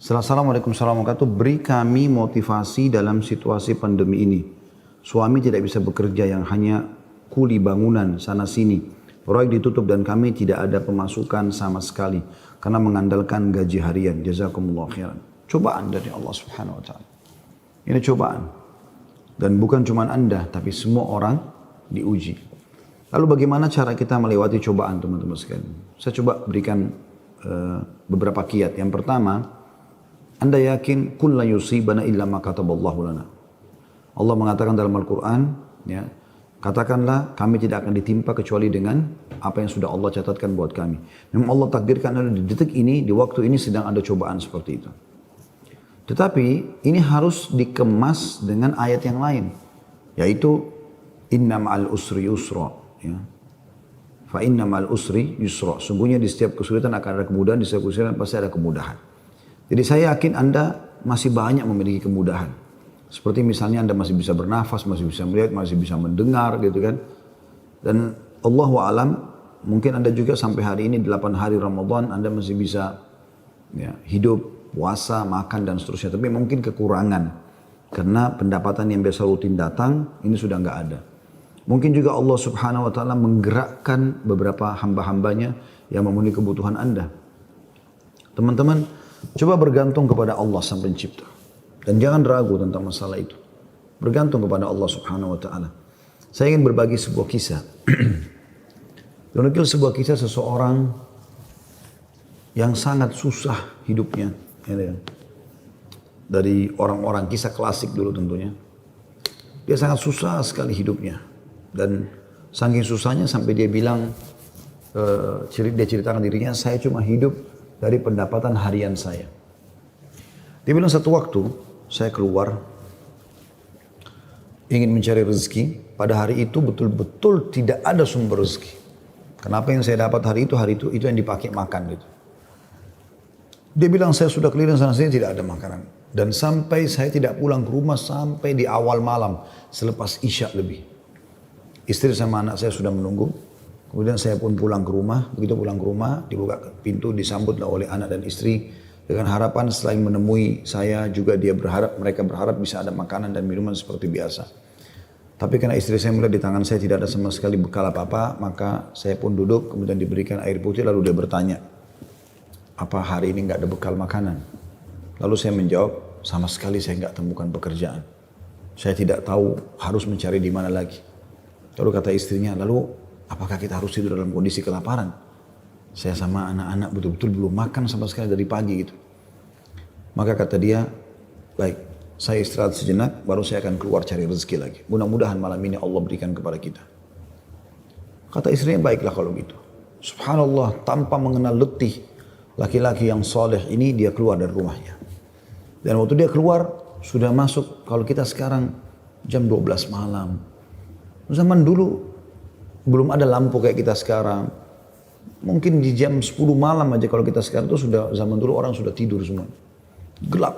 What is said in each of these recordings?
Assalamualaikum warahmatullahi wabarakatuh. Beri kami motivasi dalam situasi pandemi ini. Suami tidak bisa bekerja, yang hanya kuli bangunan sana sini. Proyek ditutup dan kami tidak ada pemasukan sama sekali karena mengandalkan gaji harian. Jazakumullah khairan. Cobaan dari Allah Subhanahu wa taala. Ini cobaan. Dan bukan cuma Anda, tapi semua orang diuji. Lalu bagaimana cara kita melewati cobaan, teman-teman sekalian? Saya coba berikan beberapa kiat. Yang pertama, Anda yakin kulla yusibana illa ma kataballahu lana. Allah mengatakan dalam Al-Quran, ya, katakanlah kami tidak akan ditimpa kecuali dengan apa yang sudah Allah catatkan buat kami. Memang Allah takdirkan di detik ini, di waktu ini sedang ada cobaan seperti itu. Tetapi ini harus dikemas dengan ayat yang lain, yaitu inna ma'al usri yusra, ya. Fa inna ma'al usri yusra. Sungguhnya di setiap kesulitan akan ada kemudahan, di setiap kesulitan pasti ada kemudahan. Jadi saya yakin Anda masih banyak memiliki kemudahan. Seperti misalnya Anda masih bisa bernafas, masih bisa melihat, masih bisa mendengar gitu kan. Dan Allahu a'lam, mungkin Anda juga sampai hari ini 8 hari Ramadan Anda masih bisa, ya, hidup, puasa, makan dan seterusnya. Tapi mungkin kekurangan karena pendapatan yang biasa rutin datang ini sudah nggak ada. Mungkin juga Allah Subhanahu wa taala menggerakkan beberapa hamba-hambanya yang memenuhi kebutuhan Anda. Teman-teman, coba bergantung kepada Allah Sang Pencipta. Dan jangan ragu tentang masalah itu. Bergantung kepada Allah Subhanahu wa taala. Saya ingin berbagi sebuah kisah. Menukil sebuah kisah seseorang yang sangat susah hidupnya. Dari orang-orang, kisah klasik dulu tentunya. Dia sangat susah sekali hidupnya. Dan saking susahnya sampai dia bilang, dia ceritakan dirinya, saya cuma hidup dari pendapatan harian saya. Dia bilang satu waktu saya keluar ingin mencari rezeki. Pada hari itu betul-betul tidak ada sumber rezeki. Kenapa yang saya dapat hari itu yang dipakai makan gitu. Dia bilang saya sudah keliling sana sini tidak ada makanan. Dan sampai saya tidak pulang ke rumah sampai di awal malam selepas Isya lebih. Istri sama anak saya sudah menunggu. Kemudian saya pun pulang ke rumah. Begitu pulang ke rumah, dibuka pintu, disambutlah oleh anak dan istri dengan harapan selain menemui saya juga mereka berharap bisa ada makanan dan minuman seperti biasa. Tapi karena istri saya melihat di tangan saya tidak ada sama sekali bekal apa-apa, maka saya pun duduk, kemudian diberikan air putih, lalu dia bertanya, apa hari ini nggak ada bekal makanan? Lalu saya menjawab, sama sekali saya nggak temukan pekerjaan. Saya tidak tahu harus mencari di mana lagi. Lalu kata istrinya, lalu apakah kita harus tidur dalam kondisi kelaparan? Saya sama anak-anak betul-betul belum makan sama sekali dari pagi gitu. Maka kata dia, baik, saya istirahat sejenak, baru saya akan keluar cari rezeki lagi. Mudah-mudahan malam ini Allah berikan kepada kita. Kata istrinya, baiklah kalau gitu. Subhanallah, tanpa mengenal letih, laki-laki yang soleh ini dia keluar dari rumahnya. Dan waktu dia keluar, sudah masuk, kalau kita sekarang jam 12 malam. Zaman dulu, belum ada lampu kayak kita sekarang. Mungkin di jam 10 malam aja kalau kita sekarang itu sudah, zaman dulu orang sudah tidur semua. Gelap.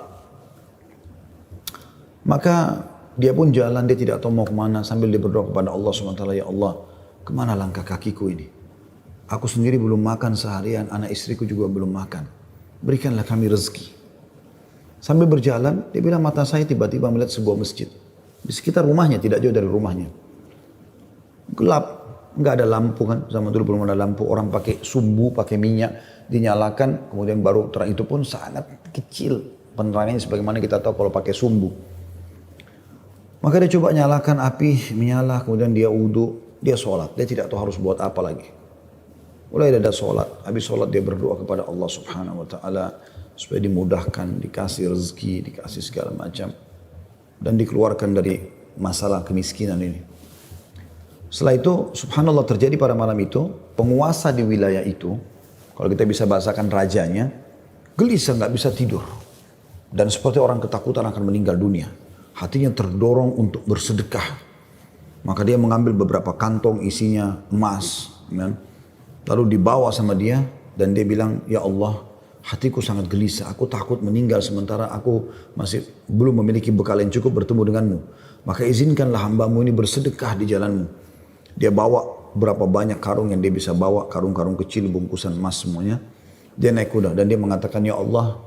Maka dia pun jalan, dia tidak tahu mau kemana sambil dia berdoa kepada Allah SWT, ya Allah, kemana langkah kakiku ini? Aku sendiri belum makan seharian, anak istriku juga belum makan. Berikanlah kami rezeki. Sambil berjalan, dia bilang mata saya tiba-tiba melihat sebuah masjid. Di sekitar rumahnya, tidak jauh dari rumahnya. Gelap, nggak ada lampu kan. Zaman dulu belum ada lampu, orang pakai sumbu, pakai minyak, dinyalakan, kemudian baru terang. Itu pun sangat kecil penerangannya sebagaimana kita tahu kalau pakai sumbu. Maka dia coba nyalakan api, menyala, kemudian dia wudu, dia sholat. Dia tidak tahu harus buat apa lagi. Mulai ada sholat, habis sholat dia berdoa kepada Allah Subhanahu wa taala supaya dimudahkan, dikasih rezeki, dikasih segala macam dan dikeluarkan dari masalah kemiskinan ini. Setelah itu subhanallah terjadi pada malam itu, penguasa di wilayah itu, kalau kita bisa bahasakan rajanya, gelisah nggak bisa tidur dan seperti orang ketakutan akan meninggal dunia. Hatinya terdorong untuk bersedekah. Maka dia mengambil beberapa kantong isinya emas, kan? Lalu dibawa sama dia dan dia bilang, ya Allah, hatiku sangat gelisah, aku takut meninggal sementara aku masih belum memiliki bekal yang cukup bertemu denganmu. Maka izinkanlah hambamu ini bersedekah di jalanmu. Dia bawa berapa banyak karung yang dia bisa bawa, karung-karung kecil, bungkusan emas semuanya. Dia naik kuda dan dia mengatakan, ya Allah,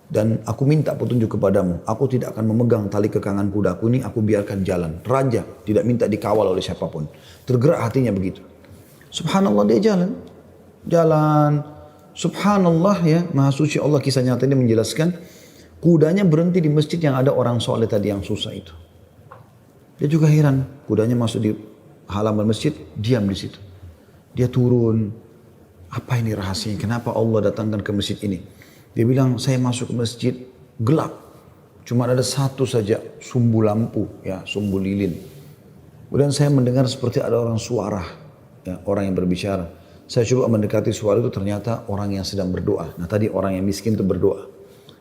Dan aku minta petunjuk kepadamu. Aku tidak akan memegang tali kekangan kudaku ini, aku biarkan jalan. Raja tidak minta dikawal oleh siapapun. Tergerak hatinya begitu. Subhanallah dia jalan. Jalan. Subhanallah ya, Maha Suci Allah, kisah nyata ini menjelaskan. Kudanya berhenti di masjid yang ada orang soleh tadi yang susah itu. Dia juga heran. Kudanya masuk di halaman masjid, diam di situ. Dia turun. Apa ini rahasianya? Kenapa Allah datangkan ke masjid ini? Dia bilang, saya masuk ke masjid gelap. Cuma ada satu saja sumbu lampu, ya, sumbu lilin. Kemudian saya mendengar seperti ada orang suara, ya, orang yang berbicara. Saya coba mendekati suara itu, ternyata orang yang sedang berdoa. Nah tadi orang yang miskin itu berdoa.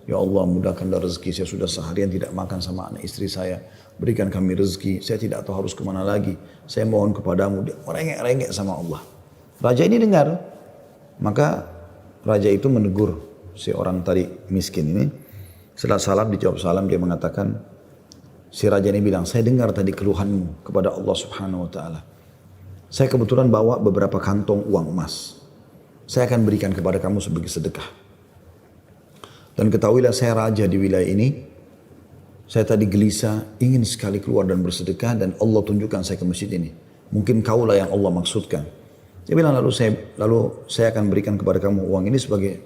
Ya Allah, mudahkanlah rezeki, saya sudah seharian tidak makan sama anak istri saya. Berikan kami rezeki, saya tidak tahu harus kemana lagi. Saya mohon kepadamu. Dia merengek-rengek sama Allah. Raja ini dengar. Maka raja itu menegur si orang tadi miskin ini. Setelah salam, dijawab salam, dia mengatakan, si raja ini bilang, saya dengar tadi keluhanmu kepada Allah Subhanahu wa Ta'ala. Saya kebetulan bawa beberapa kantong uang emas. Saya akan berikan kepada kamu sebagai sedekah. Dan ketahuilah saya raja di wilayah ini. Saya tadi gelisah, ingin sekali keluar dan bersedekah, dan Allah tunjukkan saya ke masjid ini. Mungkin kaulah yang Allah maksudkan. Dia bilang, lalu saya akan berikan kepada kamu uang ini sebagai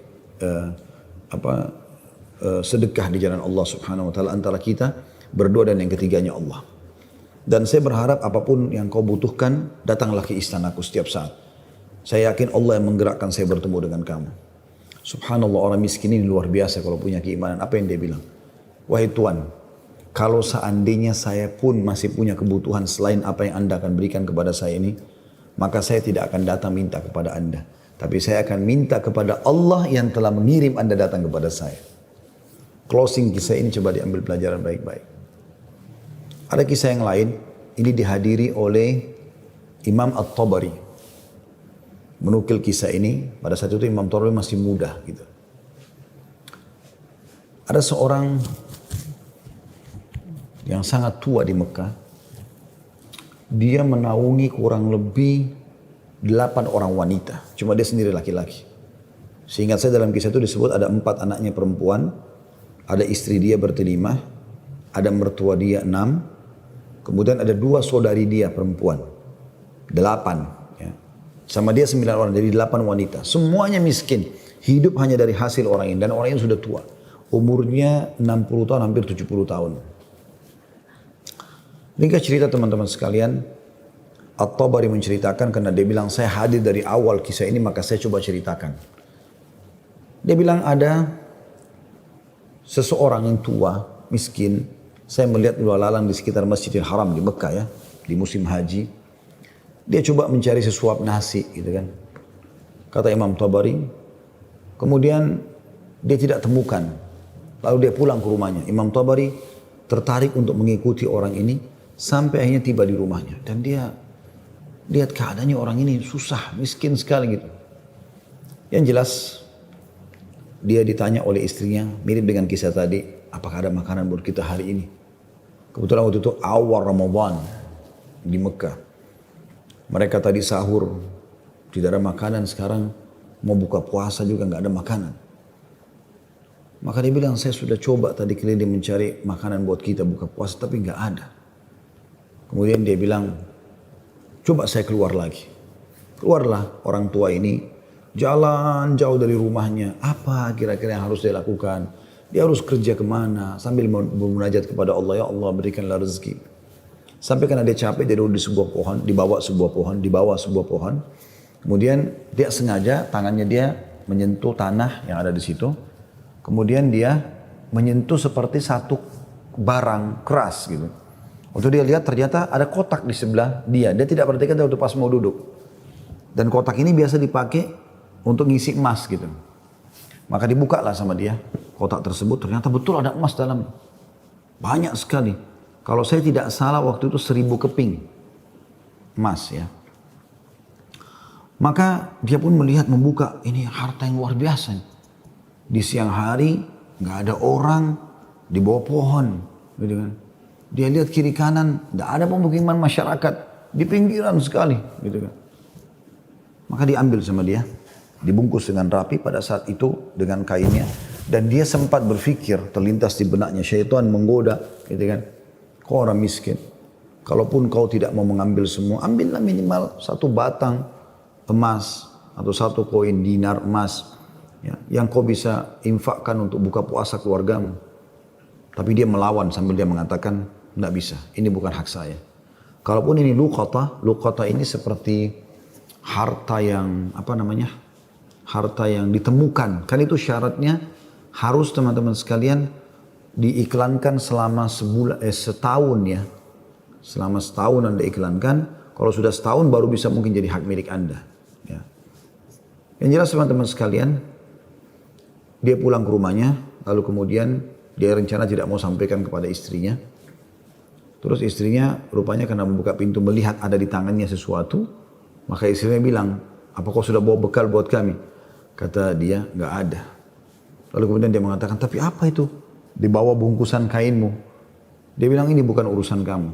sedekah di jalan Allah Subhanahu wa Ta'ala antara kita berdua, dan yang ketiganya Allah. Dan saya berharap apapun yang kau butuhkan, datanglah ke istanaku setiap saat. Saya yakin Allah yang menggerakkan saya bertemu dengan kamu. Subhanallah, orang miskin ini luar biasa kalau punya keimanan. Apa yang dia bilang? Wahai Tuan, kalau seandainya saya pun masih punya kebutuhan selain apa yang Anda akan berikan kepada saya ini, maka saya tidak akan datang minta kepada Anda. Tapi saya akan minta kepada Allah yang telah mengirim Anda datang kepada saya. Closing kisah ini coba diambil pelajaran baik-baik. Ada kisah yang lain, ini dihadiri oleh Imam At-Tabari. Menukil kisah ini, pada saat itu Imam Tabari masih muda gitu. Ada seorang yang sangat tua di Mekah. Dia menaungi kurang lebih 8 orang wanita. Cuma dia sendiri laki-laki. Seingat saya dalam kisah itu disebut ada 4 anaknya perempuan. Ada istri dia bertelima. Ada mertua dia 6. Kemudian ada 2 saudari dia perempuan. 8. Ya. Sama dia 9 orang. Jadi 8 wanita. Semuanya miskin. Hidup hanya dari hasil orang ini. Dan orang ini sudah tua. Umurnya 60 tahun, hampir 70 tahun. Ringkas cerita teman-teman sekalian. At-Tabari menceritakan karena dia bilang saya hadir dari awal kisah ini, maka saya coba ceritakan. Dia bilang ada seseorang yang tua, miskin. Saya melihat lalu lalang di sekitar Masjidil Haram di Mekah ya, di musim haji. Dia coba mencari sesuap nasi gitu kan. Kata Imam Tabari. Kemudian dia tidak temukan. Lalu dia pulang ke rumahnya. Imam Tabari tertarik untuk mengikuti orang ini sampai akhirnya tiba di rumahnya. Dan dia lihat keadaannya orang ini susah, miskin sekali gitu. Yang jelas dia ditanya oleh istrinya, mirip dengan kisah tadi, apakah ada makanan buat kita hari ini? Kebetulan waktu itu awal Ramadan di Mekah. Mereka tadi sahur, tidak ada makanan, sekarang mau buka puasa juga nggak ada makanan. Maka dia bilang, saya sudah coba tadi keliling mencari makanan buat kita buka puasa, tapi nggak ada. Kemudian dia bilang, coba saya keluar lagi. Keluarlah orang tua ini, jalan jauh dari rumahnya. Apa kira-kira yang harus dia lakukan? Dia harus kerja kemana? Sambil bermunajat kepada Allah, ya Allah berikanlah rezeki. Sampai karena dia capek, dia duduk di sebuah pohon, di bawah sebuah pohon. Kemudian dia sengaja tangannya dia menyentuh tanah yang ada di situ. Kemudian dia menyentuh seperti satu barang keras gitu. Waktu dia lihat ternyata ada kotak di sebelah dia. Dia tidak perhatikan waktu pas mau duduk. Dan kotak ini biasa dipakai untuk ngisi emas gitu. Maka dibukalah sama dia kotak tersebut. Ternyata betul ada emas dalam. Banyak sekali. Kalau saya tidak salah waktu itu 1000 keping emas ya. Maka dia pun melihat membuka. Ini harta yang luar biasa. Di siang hari nggak ada orang di bawah pohon. Gitu kan. Dia lihat kiri kanan, tidak ada pemukiman masyarakat, di pinggiran sekali, gitu kan. Maka diambil sama dia, dibungkus dengan rapi pada saat itu dengan kainnya. Dan dia sempat berpikir, terlintas di benaknya, syaitan menggoda, gitu kan. Kau orang miskin, kalaupun kau tidak mau mengambil semua, ambillah minimal 1 batang emas atau 1 koin dinar emas, ya, yang kau bisa infakkan untuk buka puasa keluargamu. Tapi dia melawan sambil dia mengatakan, tidak bisa, ini bukan hak saya. Kalaupun ini luqata ini seperti harta yang harta yang ditemukan. Kan itu syaratnya harus teman-teman sekalian diiklankan selama setahun ya. Selama setahun Anda iklankan. Kalau sudah setahun baru bisa mungkin jadi hak milik Anda. Ya. Yang jelas teman-teman sekalian, dia pulang ke rumahnya, lalu kemudian dia rencana tidak mau sampaikan kepada istrinya. Terus istrinya rupanya karena membuka pintu melihat ada di tangannya sesuatu, maka istrinya bilang, apa kau sudah bawa bekal buat kami? Kata dia, nggak ada. Lalu kemudian dia mengatakan, tapi apa itu? Di bawah bungkusan kainmu. Dia bilang, ini bukan urusan kamu.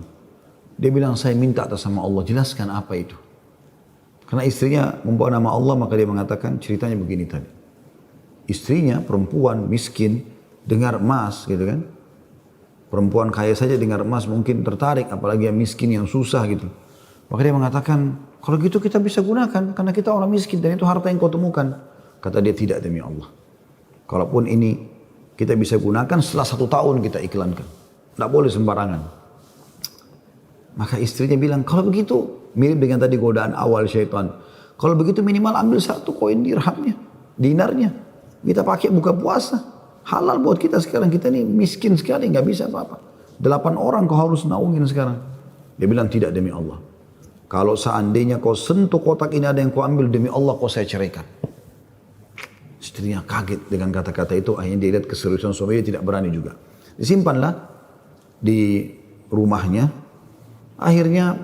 Dia bilang, saya minta atas nama Allah, jelaskan apa itu. Karena istrinya membawa nama Allah, maka dia mengatakan, ceritanya begini tadi. Istrinya, perempuan, miskin, dengar emas gitu kan. Perempuan kaya saja dengar emas mungkin tertarik, apalagi yang miskin, yang susah gitu. Maka dia mengatakan, kalau gitu kita bisa gunakan, karena kita orang miskin dan itu harta yang kau temukan. Kata dia, tidak demi Allah. Kalaupun ini kita bisa gunakan setelah 1 tahun kita iklankan. Tidak boleh sembarangan. Maka istrinya bilang, kalau begitu, mirip dengan tadi godaan awal syaitan. Kalau begitu minimal ambil 1 koin dirhamnya, dinarnya. Kita pakai buka puasa. Halal buat kita sekarang, kita ini miskin sekali, nggak bisa apa-apa. 8 orang kau harus naungin sekarang. Dia bilang, tidak demi Allah. Kalau seandainya kau sentuh kotak ini ada yang kau ambil, demi Allah kau saya ceraikan. Istrinya kaget dengan kata-kata itu, akhirnya dia lihat keseriusan suami, dia tidak berani juga. Disimpanlah di rumahnya. Akhirnya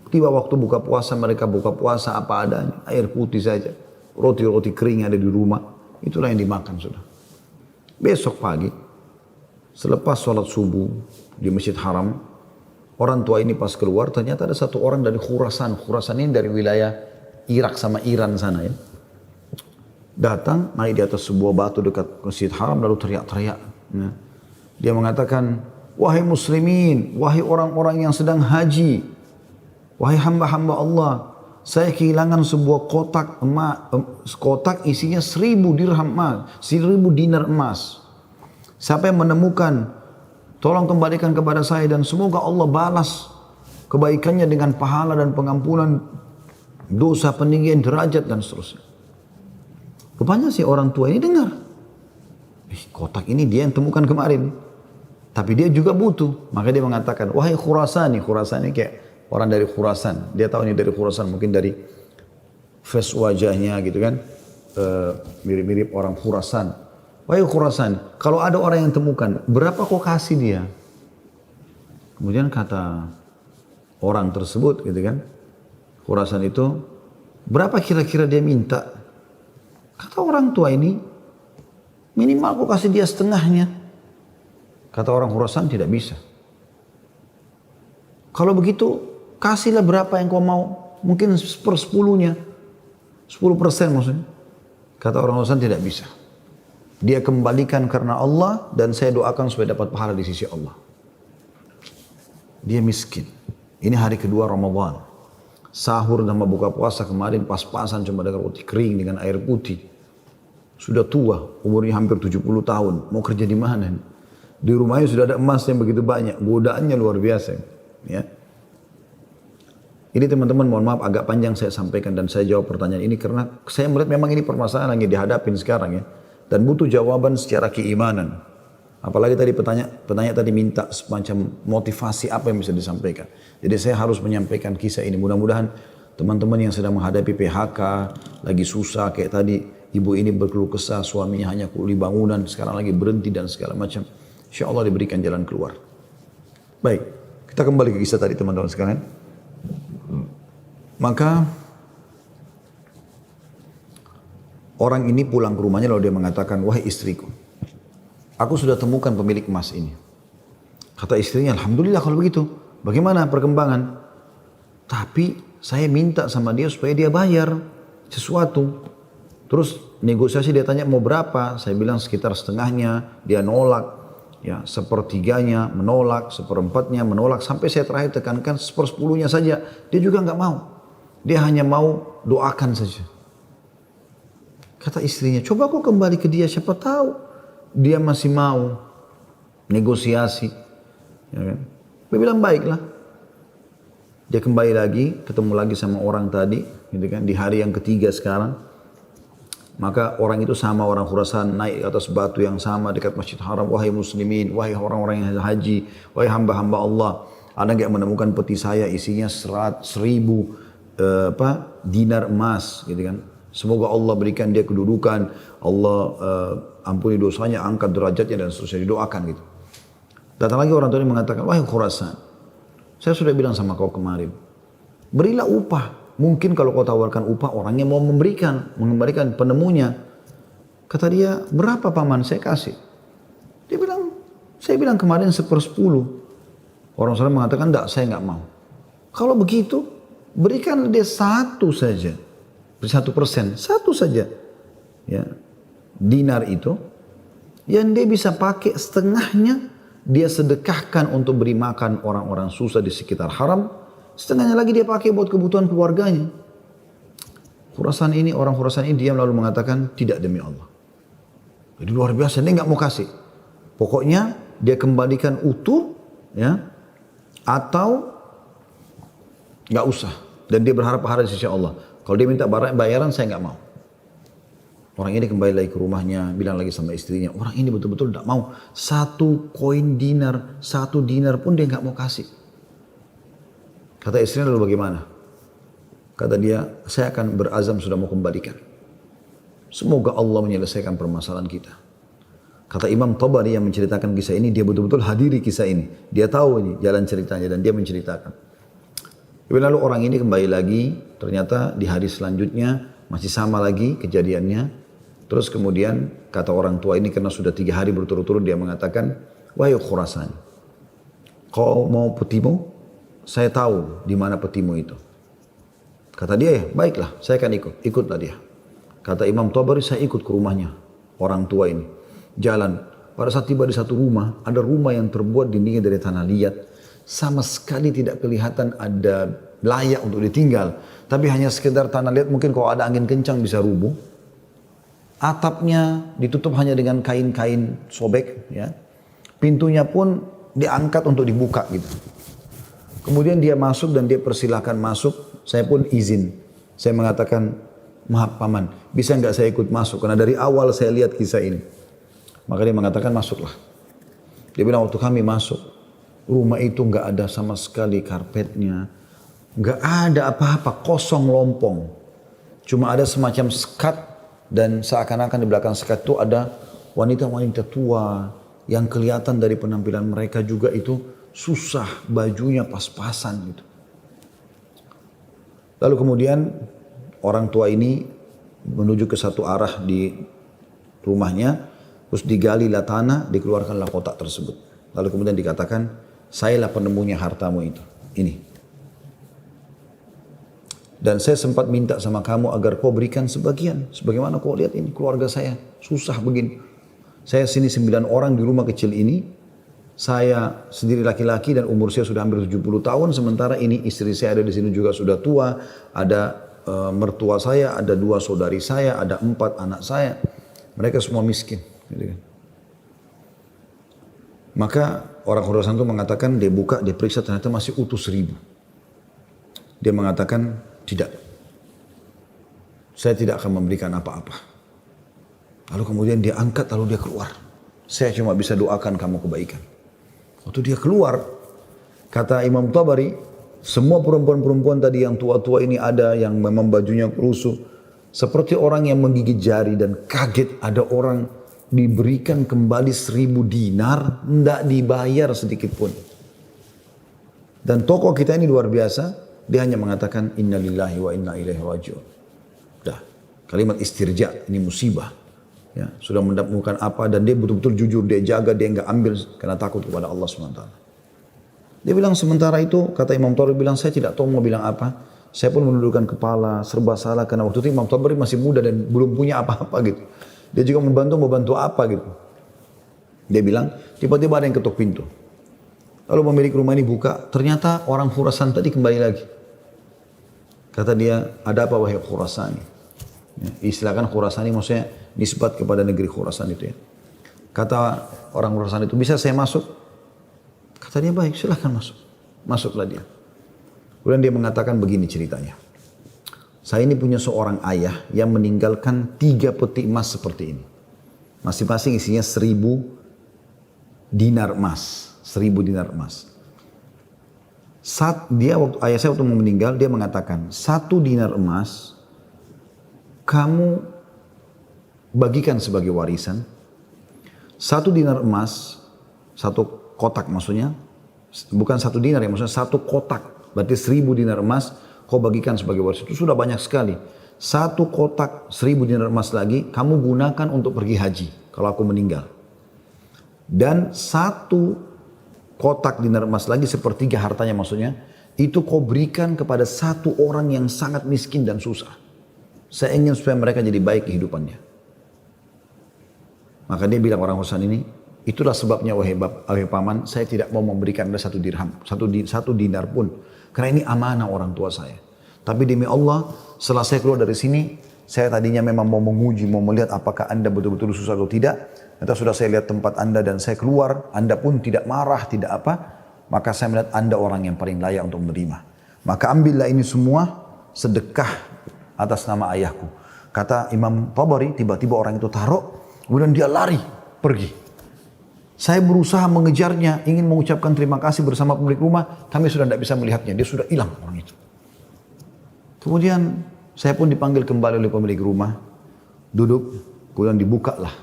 tiba waktu buka puasa, mereka buka puasa apa adanya, air putih saja. Roti-roti kering ada di rumah, itulah yang dimakan sudah. Besok pagi, selepas sholat subuh di Masjid Haram, orang tua ini pas keluar, ternyata ada 1 orang dari Khurasan. Khurasan ini dari wilayah Irak sama Iran sana ya. Datang, naik di atas sebuah batu dekat Masjid Haram, lalu teriak-teriak. Ya. Dia mengatakan, wahai muslimin, wahai orang-orang yang sedang haji, wahai hamba-hamba Allah, saya kehilangan sebuah kotak emas, kotak isinya 1000 dirham emas, 1000 dinar emas. Siapa yang menemukan, tolong kembalikan kepada saya dan semoga Allah balas kebaikannya dengan pahala dan pengampunan dosa, peninggian derajat dan seterusnya. Rupanya si orang tua ini dengar, kotak ini dia yang temukan kemarin, tapi dia juga butuh. Maka dia mengatakan, wahai Khurasani, Khurasani kayak orang dari Khurasan, dia tahu ini dari Khurasan, mungkin dari face wajahnya gitu kan, mirip-mirip orang Khurasan. Wahai Khurasan, kalau ada orang yang temukan, berapa kau kasih dia? Kemudian kata orang tersebut gitu kan, Khurasan itu, berapa kira-kira dia minta? Kata orang tua ini, minimal kau kasih dia setengahnya. Kata orang Khurasan, tidak bisa. Kalau begitu, kasihlah berapa yang kau mau. Mungkin 1/10-nya. 10% maksudnya. Kata orang Khurasan, tidak bisa. Dia kembalikan karena Allah dan saya doakan supaya dapat pahala di sisi Allah. Dia miskin. Ini hari kedua Ramadan. Sahur dan buka puasa kemarin pas-pasan cuma dengan roti kering dengan air putih. Sudah tua, umurnya hampir 70 tahun. Mau kerja di mana? Di rumahnya sudah ada emas yang begitu banyak. Godaannya luar biasa. Ya. Ini teman-teman mohon maaf agak panjang saya sampaikan dan saya jawab pertanyaan ini karena saya melihat memang ini permasalahan yang dihadapin sekarang ya. Dan butuh jawaban secara keimanan. Apalagi tadi petanya tadi minta semacam motivasi apa yang bisa disampaikan. Jadi saya harus menyampaikan kisah ini. Mudah-mudahan teman-teman yang sedang menghadapi PHK, lagi susah kayak tadi ibu ini berkeluh kesah, suaminya hanya kuli bangunan, sekarang lagi berhenti dan segala macam. Insya Allah diberikan jalan keluar. Baik, kita kembali ke kisah tadi teman-teman sekalian. Maka orang ini pulang ke rumahnya lalu dia mengatakan, wahai istriku, aku sudah temukan pemilik emas ini. Kata istrinya, alhamdulillah kalau begitu. Bagaimana perkembangan? Tapi saya minta sama dia supaya dia bayar sesuatu. Terus negosiasi dia tanya mau berapa, saya bilang sekitar setengahnya, dia nolak, ya sepertiganya menolak, seperempatnya menolak, sampai saya terakhir tekankan sepersepuluhnya saja, dia juga nggak mau. Dia hanya mau doakan saja. Kata istrinya, coba kau kembali ke dia, siapa tahu dia masih mau negosiasi. Ya kan? Dia bilang baiklah. Dia kembali lagi, ketemu lagi sama orang tadi, gitu kan, di hari yang ketiga sekarang. Maka orang itu sama orang Khurasan naik ke atas batu yang sama dekat Masjid Haram. Wahai muslimin, wahai orang-orang yang haji, wahai hamba-hamba Allah, ada nggak menemukan peti saya isinya 1.000 dinar emas, gitu kan? Semoga Allah berikan dia kedudukan, Allah ampuni dosanya, angkat derajatnya dan seterusnya, didoakan gitu. Datang lagi orang tua ini mengatakan, wahai Khurasan, saya sudah bilang sama kau kemarin, berilah upah. Mungkin kalau kau tawarkan upah, orangnya mau mengembalikan penemunya. Kata dia, berapa paman saya kasih? Dia bilang, saya bilang kemarin 1/10. Orang sana mengatakan, enggak, saya enggak mau. Kalau begitu, berikan dia 1 saja. 1%, 1 saja. Ya, dinar itu, yang dia bisa pakai setengahnya, dia sedekahkan untuk beri makan orang-orang susah di sekitar haram, setengahnya lagi dia pakai buat kebutuhan keluarganya. Orang Khurasan ini diam lalu mengatakan, tidak demi Allah. Jadi luar biasa, dia nggak mau kasih. Pokoknya dia kembalikan utuh, ya, atau nggak usah. Dan dia berharap pahala di sisi Allah. Kalau dia minta bayaran, saya nggak mau. Orang ini kembali lagi ke rumahnya, bilang lagi sama istrinya, orang ini betul-betul tidak mau. 1 koin dinar, 1 dinar pun dia nggak mau kasih. Kata istrinya, lalu bagaimana? Kata dia, saya akan berazam sudah mau kembalikan. Semoga Allah menyelesaikan permasalahan kita. Kata Imam Tabari yang menceritakan kisah ini, dia betul-betul hadiri kisah ini. Dia tahu ini jalan ceritanya dan dia menceritakan. Lalu orang ini kembali lagi, ternyata di hari selanjutnya masih sama lagi kejadiannya. Terus kemudian kata orang tua ini karena sudah 3 hari berturut-turut dia mengatakan, wahai Khurasan, kau mau petimu? Saya tahu di mana petimu itu. Kata dia, ya baiklah, saya akan ikut. Ikutlah dia. Kata Imam Tabari, saya ikut ke rumahnya orang tua ini. Jalan. Pada saat tiba di satu rumah, ada rumah yang terbuat dindingnya dari tanah liat. Sama sekali tidak kelihatan ada layak untuk ditinggal. Tapi hanya sekedar tanah liat, mungkin kalau ada angin kencang bisa rubuh. Atapnya ditutup hanya dengan kain-kain sobek. Ya. Pintunya pun diangkat untuk dibuka gitu. Kemudian dia masuk dan dia persilahkan masuk. Saya pun izin. Saya mengatakan, maaf paman, bisa nggak saya ikut masuk? Karena dari awal saya lihat kisah ini. Maka dia mengatakan masuklah. Dia bilang waktu kami masuk, rumah itu nggak ada sama sekali karpetnya, nggak ada apa-apa, kosong lompong. Cuma ada semacam sekat dan seakan-akan di belakang sekat itu ada wanita-wanita tua yang kelihatan dari penampilan mereka juga itu susah, bajunya pas-pasan gitu. Lalu kemudian orang tua ini menuju ke satu arah di rumahnya, terus digalilah tanah, dikeluarkanlah kotak tersebut. Lalu kemudian dikatakan, sayalah penemunya hartamu itu. Ini. Dan saya sempat minta sama kamu agar kau berikan sebagian. Sebagaimana kau lihat ini keluarga saya susah begini. Saya sini 9 orang di rumah kecil ini. Saya sendiri laki-laki dan umur saya sudah hampir 70 tahun. Sementara ini istri saya ada di sini juga sudah tua. Ada mertua saya, ada 2 saudari saya, ada 4 anak saya. Mereka semua miskin. Gitu kan. Maka orang Khurasan itu mengatakan, dia buka, dia periksa, ternyata masih utuh 1.000. Dia mengatakan, tidak. Saya tidak akan memberikan apa-apa. Lalu kemudian dia angkat, lalu dia keluar. Saya cuma bisa doakan kamu kebaikan. Waktu dia keluar, kata Imam Tabari, semua perempuan-perempuan tadi yang tua-tua ini ada, yang memang bajunya lusuh. Seperti orang yang menggigit jari dan kaget ada orang diberikan kembali 1.000 dinar, tidak dibayar sedikit pun. Dan tokoh kita ini luar biasa, dia hanya mengatakan inna lillahi wa inna ilaihi raji'un. Dah, kalimat istirja, ini musibah. Ya, sudah mendapatkan apa dan dia betul-betul jujur, dia jaga, dia enggak ambil karena takut kepada Allah SWT. Dia bilang sementara itu, kata Imam Tabari bilang, saya tidak tahu mau bilang apa. Saya pun menundukkan kepala, serba salah karena waktu itu Imam Tabari masih muda dan belum punya apa-apa gitu. Dia juga membantu apa gitu. Dia bilang, tiba-tiba ada yang ketuk pintu. Lalu pemilik rumah ini buka, ternyata orang Khurasan tadi kembali lagi. Kata dia, ada apa wahai Khurasani? Ya, istilahkan Khurasani maksudnya nisbat kepada negeri Khurasan itu ya. Kata orang Khurasan itu, bisa saya masuk? Kata dia, baik silahkan masuk. Masuklah dia. Kemudian dia mengatakan begini ceritanya. Saya ini punya seorang ayah yang meninggalkan 3 peti emas seperti ini. Masing-masing isinya 1000 dinar emas. 1000 dinar emas. Saat dia ayah saya waktu meninggal, dia mengatakan, 1 dinar emas kamu bagikan sebagai warisan. 1 dinar emas, 1 kotak maksudnya, bukan 1 dinar ya, maksudnya 1 kotak. Berarti 1000 dinar emas kau bagikan sebagai warisan. Itu sudah banyak sekali. 1 kotak 1000 dinar emas lagi kamu gunakan untuk pergi haji kalau aku meninggal. Dan 1 kotak dinar emas lagi sepertiga hartanya maksudnya, itu kau berikan kepada 1 orang yang sangat miskin dan susah. Saya ingin supaya mereka jadi baik kehidupannya. Maka dia bilang orang Husain ini, itulah sebabnya wahai paman, saya tidak mau memberikan Anda 1 dirham, 1 dinar pun. Karena ini amanah orang tua saya. Tapi demi Allah, setelah saya keluar dari sini, saya tadinya memang mau menguji, mau melihat apakah Anda betul-betul susah atau tidak. Ternyata sudah saya lihat tempat Anda dan saya keluar, Anda pun tidak marah, tidak apa. Maka saya melihat Anda orang yang paling layak untuk menerima. Maka ambillah ini semua sedekah atas nama ayahku. Kata Imam Tabari, tiba-tiba orang itu taruh, kemudian dia lari, pergi. Saya berusaha mengejarnya, ingin mengucapkan terima kasih bersama pemilik rumah, kami sudah tidak bisa melihatnya, dia sudah hilang orang itu. Kemudian saya pun dipanggil kembali oleh pemilik rumah, duduk, kemudian dibukalah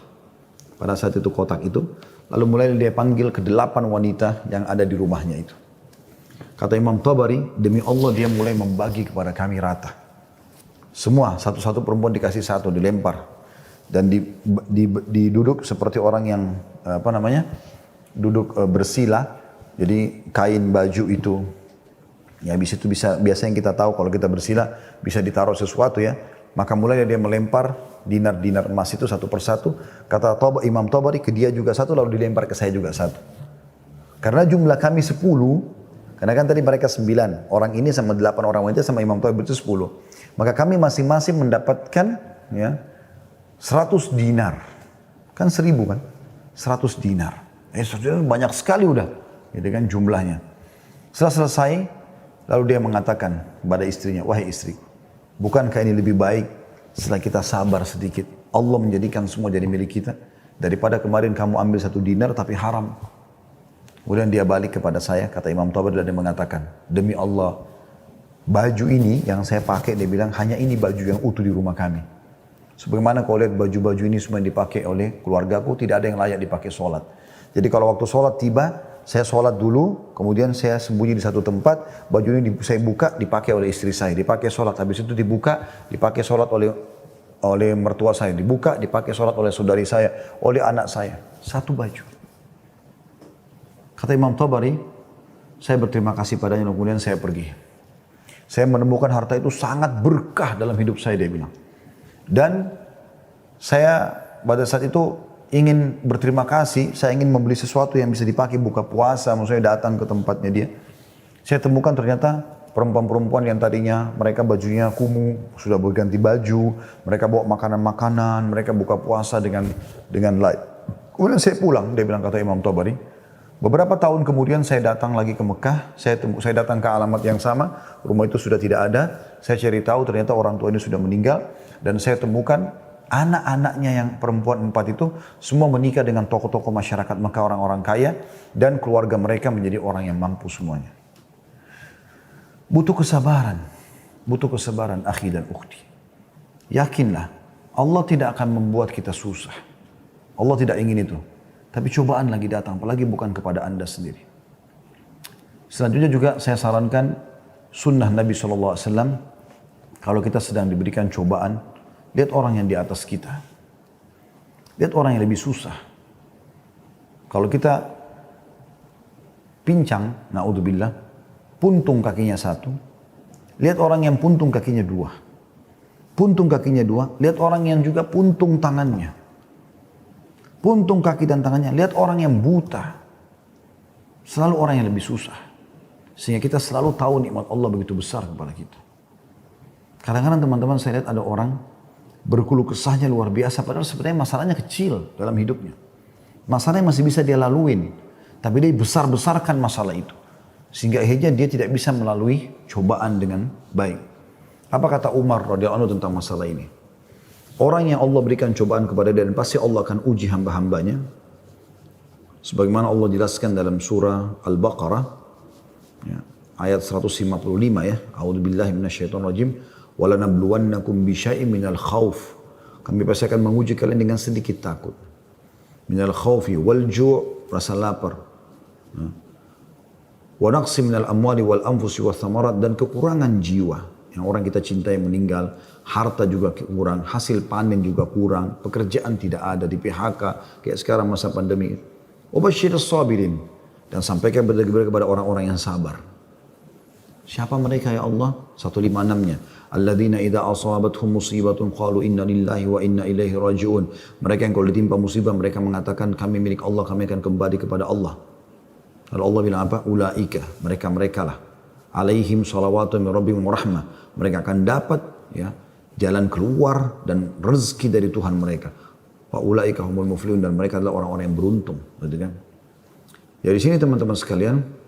pada saat itu kotak itu, lalu mulai dia panggil ke-8 wanita yang ada di rumahnya itu. Kata Imam Tabari, demi Allah dia mulai membagi kepada kami rata. Semua, satu-satu perempuan dikasih 1, dilempar. Dan diduduk seperti orang yang duduk bersila. Jadi kain baju itu, ya habis itu biasanya kita tahu kalau kita bersila bisa ditaruh sesuatu ya. Maka mulai dia melempar dinar-dinar emas itu satu persatu. Kata Imam Tabari, ke dia juga 1, lalu dilempar ke saya juga 1. Karena jumlah kami 10, karena kan tadi mereka 9, orang ini sama 8 orang wanita sama Imam Tabari itu 10. Maka kami masing-masing mendapatkan ya 100 dinar. Kan 1000 kan? 100 dinar. 100 dinar banyak sekali udah. Gitu kan jumlahnya. Setelah selesai, lalu dia mengatakan kepada istrinya, wahai istri, bukankah ini lebih baik setelah kita sabar sedikit, Allah menjadikan semua jadi milik kita, daripada kemarin kamu ambil 1 dinar tapi haram. Kemudian dia balik kepada saya, kata Imam Tabari, dan dia mengatakan, demi Allah, baju ini yang saya pakai, dia bilang, hanya ini baju yang utuh di rumah kami. Sebagaimana kau lihat baju-baju ini semua yang dipakai oleh keluargaku, tidak ada yang layak dipakai sholat. Jadi kalau waktu sholat tiba, saya sholat dulu, kemudian saya sembunyi di satu tempat, baju ini saya buka, dipakai oleh istri saya, dipakai sholat. Habis itu dibuka, dipakai sholat oleh mertua saya, dibuka, dipakai sholat oleh saudari saya, oleh anak saya. 1 baju. Kata Imam Tabari, saya berterima kasih padanya, kemudian saya pergi. Saya menemukan harta itu sangat berkah dalam hidup saya, dia bilang. Dan saya pada saat itu ingin berterima kasih, saya ingin membeli sesuatu yang bisa dipakai buka puasa, maksudnya datang ke tempatnya dia. Saya temukan ternyata perempuan-perempuan yang tadinya mereka bajunya kumuh, sudah berganti baju, mereka bawa makanan-makanan, mereka buka puasa dengan light. Kemudian saya pulang, dia bilang, kata Imam Tabari. Beberapa tahun kemudian saya datang lagi ke Mekah, saya datang ke alamat yang sama, rumah itu sudah tidak ada, saya cari tahu ternyata orang tua ini sudah meninggal, dan saya temukan anak-anaknya yang perempuan 4 itu semua menikah dengan tokoh-tokoh masyarakat Mekah, orang-orang kaya, dan keluarga mereka menjadi orang yang mampu semuanya. Butuh kesabaran akhi dan ukhti. Yakinlah, Allah tidak akan membuat kita susah. Allah tidak ingin itu. Tapi cobaan lagi datang, apalagi bukan kepada Anda sendiri. Selanjutnya juga saya sarankan sunnah Nabi SAW, kalau kita sedang diberikan cobaan, lihat orang yang di atas kita. Lihat orang yang lebih susah. Kalau kita pincang, na'udzubillah, puntung kakinya 1, lihat orang yang puntung kakinya dua. Puntung kakinya dua, lihat orang yang juga puntung tangannya. Puntung kaki dan tangannya, lihat orang yang buta. Selalu orang yang lebih susah. Sehingga kita selalu tahu nikmat Allah begitu besar kepada kita. Kadang-kadang teman-teman saya lihat ada orang berkeluh kesahnya luar biasa, padahal sebenarnya masalahnya kecil dalam hidupnya. Masalahnya masih bisa dia laluin, tapi dia besar-besarkan masalah itu. Sehingga akhirnya dia tidak bisa melalui cobaan dengan baik. Apa kata Umar radhiyallahu anhu tentang masalah ini? Orang yang Allah berikan cobaan kepada dia dan pasti Allah akan uji hamba-hambanya. Sebagaimana Allah jelaskan dalam surah Al-Baqarah, ya, ayat 155 ya. A'udzubillahi minasyaitonirrajim. وَلَنَبْلُوَنَّكُمْ بِشَيْءٍ مِنَ الْخَوْفِ. Kami pasti akan menguji kalian dengan sedikit takut. Minal khawfi wal ju', rasa lapar. Wa naqsi minal amwali wal anfusi wath thamarat, dan kekurangan jiwa. Yang orang kita cintai meninggal, harta juga kurang, hasil panen juga kurang, pekerjaan tidak ada, di PHK kayak sekarang masa pandemi. Wa basyirus sabirin, dan sampaikan kepada orang-orang yang sabar. Siapa mereka ya Allah? 156-nya. Alladzina idza asabathum musibatun qalu inna lillahi wa inna ilaihi raji'un. Mereka yang kalau ditimpa musibah mereka mengatakan kami milik Allah, kami akan kembali kepada Allah. Lalu Allah bilang apa? Ulaika, mereka lah. Alaihim salawatu min rabbihim wa rahmah. Mereka akan dapat ya jalan keluar dan rezeki dari Tuhan mereka. Wa ulaika humul muflihun, dan mereka adalah orang-orang yang beruntung, gitu kan? Jadi sini teman-teman sekalian,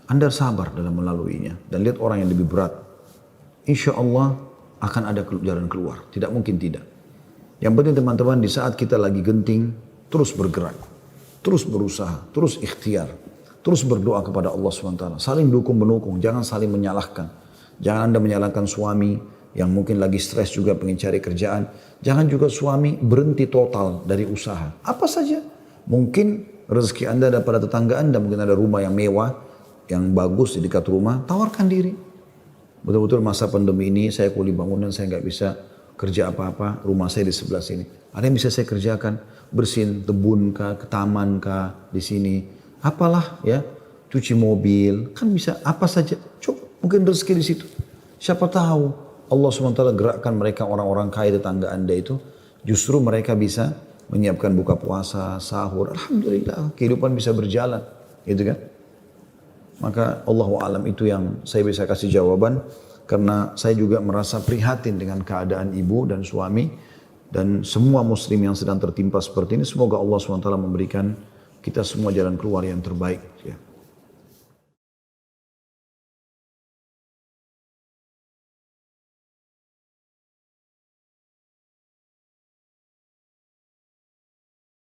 Anda sabar dalam melaluinya dan lihat orang yang lebih berat. Insya Allah akan ada jalan keluar. Tidak mungkin tidak. Yang penting teman-teman, di saat kita lagi genting, terus bergerak. Terus berusaha, terus ikhtiar. Terus berdoa kepada Allah SWT. Saling dukung-menukung, jangan saling menyalahkan. Jangan Anda menyalahkan suami yang mungkin lagi stres juga pengen cari kerjaan. Jangan juga suami berhenti total dari usaha. Apa saja. Mungkin rezeki Anda ada pada tetangga Anda, mungkin ada rumah yang mewah, yang bagus di dekat rumah, tawarkan diri. Betul-betul masa pandemi ini saya kuli bangunan, saya nggak bisa kerja apa-apa, rumah saya di sebelah sini. Ada yang bisa saya kerjakan, bersihin kebun kah, ke taman kah, di sini. Apalah ya, cuci mobil, kan bisa apa saja. Coba, mungkin rezeki di situ. Siapa tahu Allah SWT gerakkan mereka orang-orang kaya tetangga Anda itu, justru mereka bisa menyiapkan buka puasa, sahur. Alhamdulillah, kehidupan bisa berjalan, gitu kan? Maka Allahu a'lam itu yang saya bisa kasih jawaban, karena saya juga merasa prihatin dengan keadaan ibu dan suami dan semua muslim yang sedang tertimpa seperti ini. Semoga Allah SWT memberikan kita semua jalan keluar yang terbaik ya.